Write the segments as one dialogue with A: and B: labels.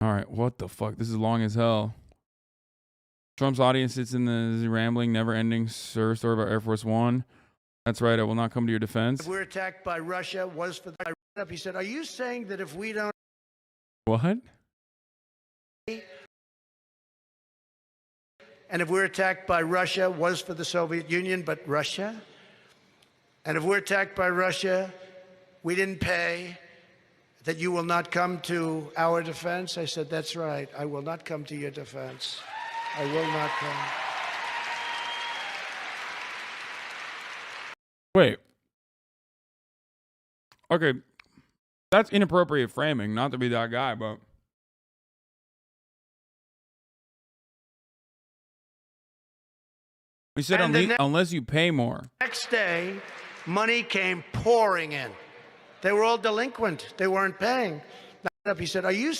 A: All right, what the fuck? This is long as hell. Trump's audience sits in the rambling, never-ending story about Air Force One. That's right. I will not come to your defense.
B: If we're attacked by Russia, was for the. I read up. He said, "Are you saying that if we don't?"
A: What?
B: And if we're attacked by Russia, was for the Soviet Union, but Russia? And if we're attacked by Russia, we didn't pay, that you will not come to our defense? I said, that's right. I will not come to your defense. I will not come.
A: Wait. Okay. That's inappropriate framing, not to be that guy, but... We said unless you pay more.
B: Next day, money came pouring in. They were all delinquent. They weren't paying. He said, are you...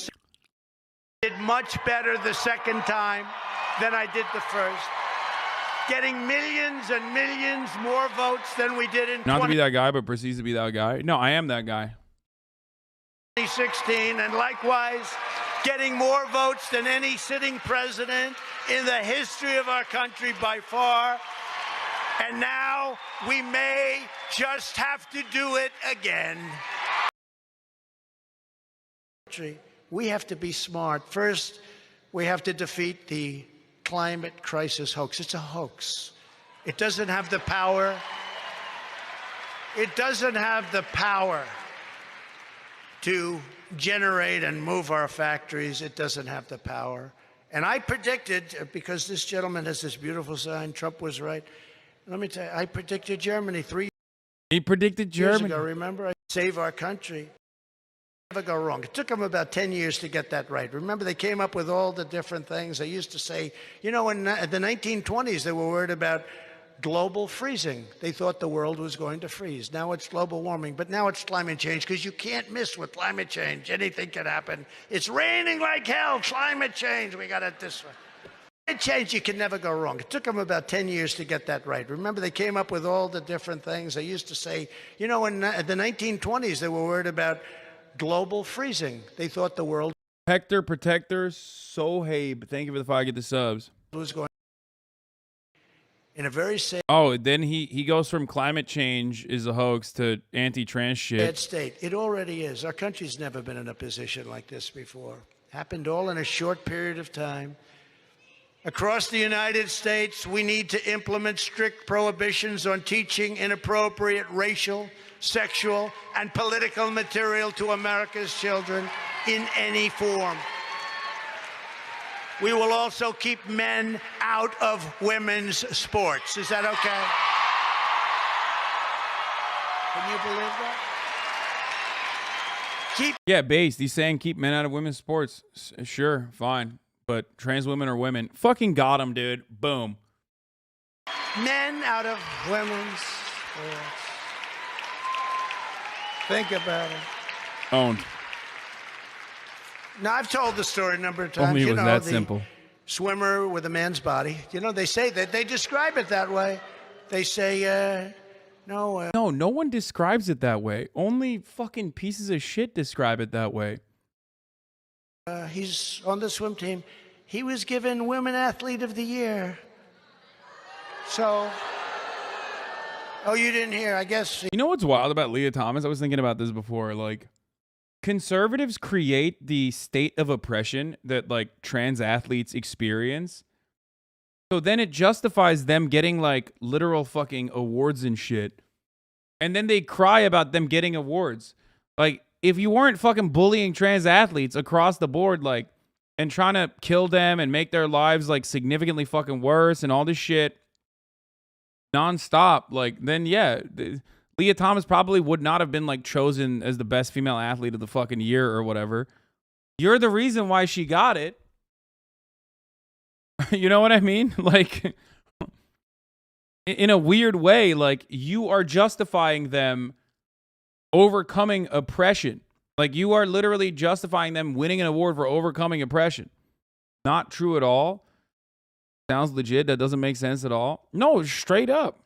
B: Did much better the second time than I did the first. Getting millions and millions more votes than we did in...
A: Not to be that guy, but proceeds to be that guy. No, I am that guy.
B: 2016, and likewise, getting more votes than any sitting president in the history of our country by far. And now we may just have to do it again. We have to be smart. First, we have to defeat the climate crisis hoax. It's a hoax. It doesn't have the power. It doesn't have the power to generate and move our factories. It doesn't have the power. And I predicted, because this gentleman has this beautiful sign, Trump was right. Let me tell you, I predicted Germany 3
A: He predicted Germany.
B: years ago, remember? I save our country. Never go wrong. It took them about 10 years to get that right. Remember, they came up with all the different things. They used to say, you know, in the 1920s, they were worried about global freezing. They thought the world was going to freeze. Now it's global warming, but now it's climate change, because you can't miss with climate change. Anything can happen. It's raining like hell. Climate change. We got it this way. Climate change, you can never go wrong. It took them about 10 years to get that right. Remember, they came up with all the different things. They used to say, you know, in the 1920s, they were worried about global freezing. They thought the world...
A: Hector Protector Sohaib. Thank you for the 5 get the subs.
B: ...was going in a very safe...
A: Oh, then he goes from climate change is a hoax to anti-trans shit.
B: ...bad state. It already is. Our country's never been in a position like this before. Happened all in a short period of time. Across the United States, we need to implement strict prohibitions on teaching inappropriate racial, sexual, and political material to America's children in any form. We will also keep men out of women's sports. Is that okay? Can you believe that?
A: Yeah, based. He's saying keep men out of women's sports. Sure, fine. But trans women are women. Fucking got him, dude. Boom.
B: Men out of women's sports. Think about it.
A: Owned.
B: Now, I've told the story a number of times.
A: Only it was that simple.
B: Swimmer with a man's body. You know, they say that. They describe it that way. They say, no.
A: No one describes it that way. Only fucking pieces of shit describe it that way.
B: He's on the swim team. He was given Women Athlete of the Year. So, oh, you didn't hear, I guess.
A: You know what's wild about Leah Thomas? I was thinking about this before. Like, conservatives create the state of oppression that, like, trans athletes experience. So then it justifies them getting, like, literal fucking awards and shit. And then they cry about them getting awards. Like, if you weren't fucking bullying trans athletes across the board, like, and trying to kill them and make their lives, like, significantly fucking worse and all this shit nonstop, like, then yeah, Leah Thomas probably would not have been, like, chosen as the best female athlete of the fucking year or whatever. You're the reason why she got it. You know what I mean? Like, in a weird way, like, you are justifying them overcoming oppression. Like, you are literally justifying them winning an award for overcoming oppression. Not true at all. Sounds legit. That doesn't make sense at all. No, straight up.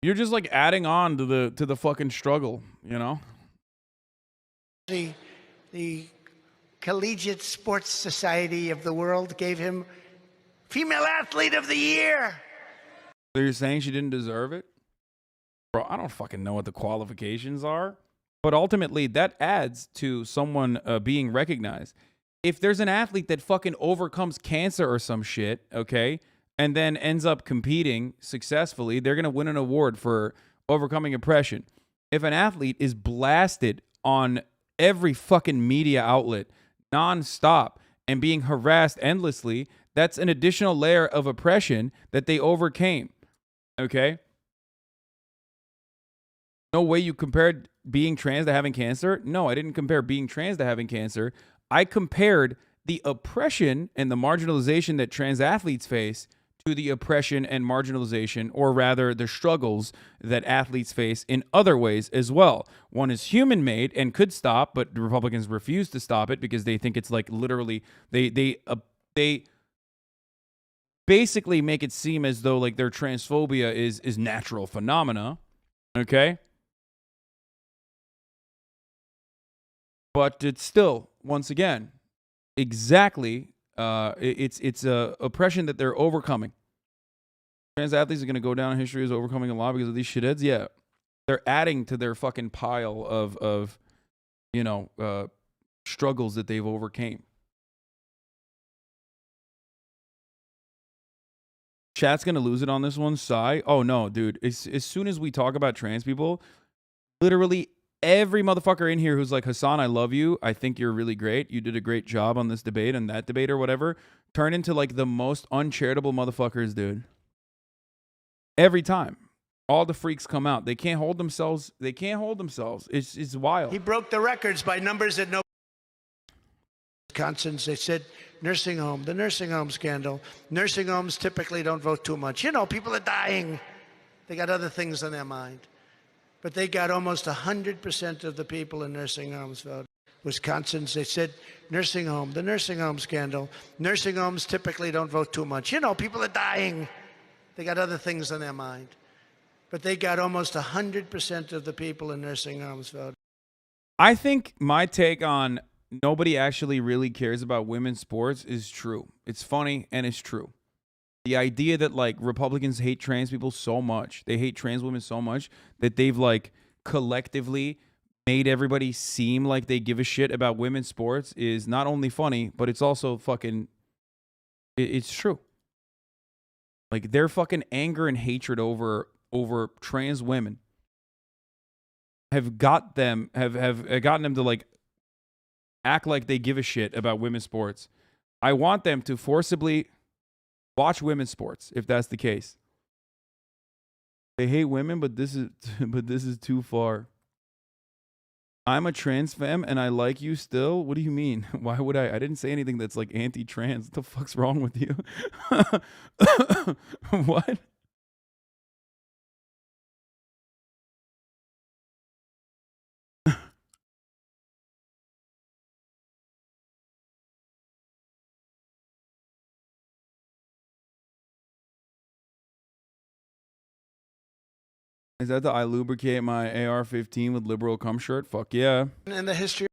A: You're just like adding on to the fucking struggle, you know?
B: The Collegiate Sports Society of the world gave him Female Athlete of the Year.
A: So you're saying she didn't deserve it? Bro, I don't fucking know what the qualifications are. But ultimately, that adds to someone being recognized. If there's an athlete that fucking overcomes cancer or some shit, okay, and then ends up competing successfully, they're going to win an award for overcoming oppression. If an athlete is blasted on every fucking media outlet nonstop and being harassed endlessly, that's an additional layer of oppression that they overcame, okay? No way you compared being trans to having cancer. No, I didn't compare being trans to having cancer. I compared the oppression and the marginalization that trans athletes face to the oppression and marginalization, or rather the struggles that athletes face in other ways as well. One is human-made and could stop, but the Republicans refuse to stop it because they think it's like literally, they basically make it seem as though like their transphobia is natural phenomena, okay? But it's still, once again, exactly, it's oppression that they're overcoming. Trans athletes are going to go down in history as overcoming a lot because of these shitheads. Yeah, they're adding to their fucking pile of struggles that they've overcame. Chat's going to lose it on this one. Sigh. Oh, no, dude. As soon as we talk about trans people, literally every motherfucker in here who's like, Hasan, I love you. I think you're really great. You did a great job on this debate and that debate or whatever. Turn into like the most uncharitable motherfuckers, dude. Every time. All the freaks come out. They can't hold themselves. They can't hold themselves. It's wild.
B: He broke the records by numbers that no... Wisconsin, they said nursing home, the nursing home scandal. Nursing homes typically don't vote too much. You know, people are dying. They got other things on their mind. But they got almost 100% of the people in nursing homes vote. Wisconsin, they said nursing home, the nursing home scandal. Nursing homes typically don't vote too much. You know, people are dying. They got other things on their mind. But they got almost 100% of the people in nursing homes vote.
A: I think my take on nobody actually really cares about women's sports is true. It's funny and it's true. The idea that like Republicans hate trans people so much, they hate trans women so much that they've like collectively made everybody seem like they give a shit about women's sports is not only funny, but it's also fucking, it's true. Like their fucking anger and hatred over trans women have gotten them to like act like they give a shit about women's sports. I want them to forcibly watch women's sports if that's the case. They hate women, but this is too far. I'm a trans femme and I like you still? What do you mean? Why would I? I didn't say anything that's like anti-trans. What the fuck's wrong with you? What? Is that the I lubricate my AR-15 with liberal cum shirt? Fuck yeah.
B: In the history,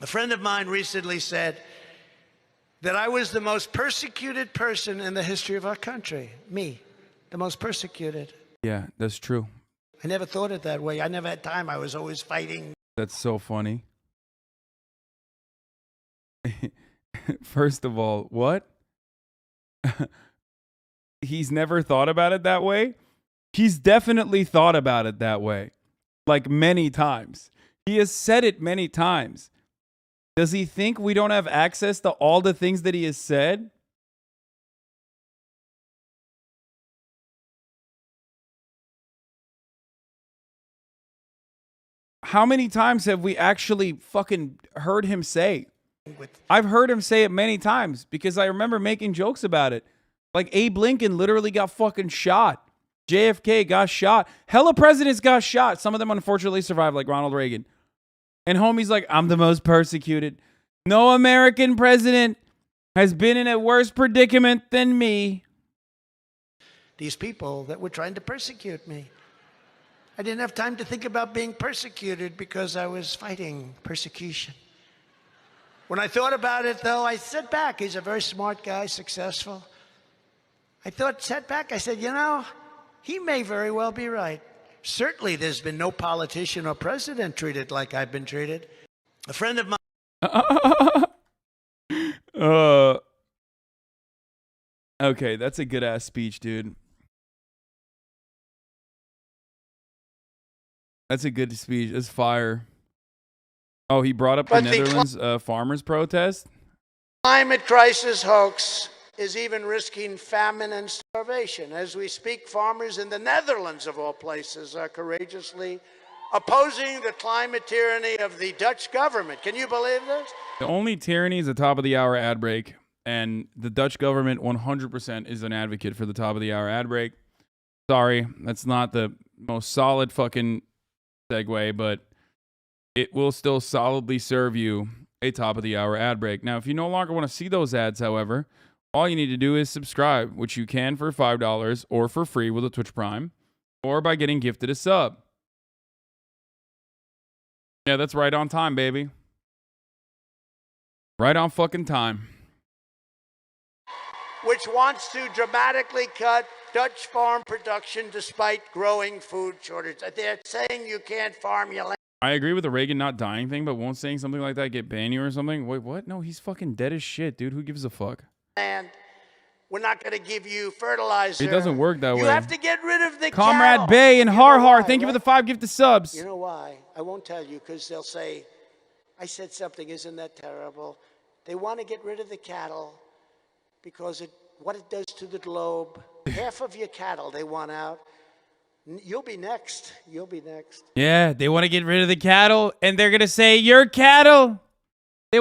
B: a friend of mine recently said that I was the most persecuted person in the history of our country. Me, the most persecuted.
A: Yeah, that's true.
B: I never thought it that way. I never had time. I was always fighting.
A: That's so funny. First of all, what? He's never thought about it that way? He's definitely thought about it that way. Like many times. He has said it many times. Does he think we don't have access to all the things that he has said? How many times have we actually fucking heard him say? I've heard him say it many times because I remember making jokes about it. Like Abe Lincoln literally got fucking shot. JFK got shot. Hella presidents got shot. Some of them unfortunately survived, like Ronald Reagan. And homie's like, I'm the most persecuted. No American president has been in a worse predicament than me.
B: these people that were trying to persecute me. I didn't have time to think about being persecuted because I was fighting persecution. When I thought about it, though, I sat back. He's a very smart guy, successful. Sat back, I said, you know, he may very well be right. Certainly there's been no politician or president treated like I've been treated. A friend of mine.
A: Okay, that's a good ass speech, dude. That's a good speech. It's fire. Oh, he brought up the Netherlands farmers protest.
B: Climate crisis hoax is even risking famine and starvation. As we speak, farmers in the Netherlands, of all places, are courageously opposing the climate tyranny of the Dutch government. Can you believe this?
A: The only tyranny is the top of the hour ad break, and the Dutch government 100% is an advocate for the top of the hour ad break. Sorry, that's not the most solid fucking segue, but it will still solidly serve you a top of the hour ad break. Now, if you no longer want to see those ads, however, all you need to do is subscribe, which you can for $5 or for free with a Twitch Prime, or by getting gifted a sub. Yeah, that's right on time, baby. Right on fucking time.
B: Which wants to dramatically cut Dutch farm production despite growing food shortage. They're saying you can't farm your land.
A: I agree with the Reagan not dying thing, but won't saying something like that get ban you or something? Wait, what? No, he's fucking dead as shit, dude. Who gives a fuck?
B: And we're not going to give you fertilizer.
A: It doesn't work that way.
B: You have to get rid of the
A: Comrade
B: cattle.
A: Bay and Har Har, thank you
B: right?
A: for the 5 gifted subs.
B: You know why? I won't tell you because they'll say, I said something, isn't that terrible? They want to get rid of the cattle because what it does to the globe. Half of your cattle they want out. You'll be next. You'll be next.
A: Yeah, they want to get rid of the cattle, and they're going to say, your cattle.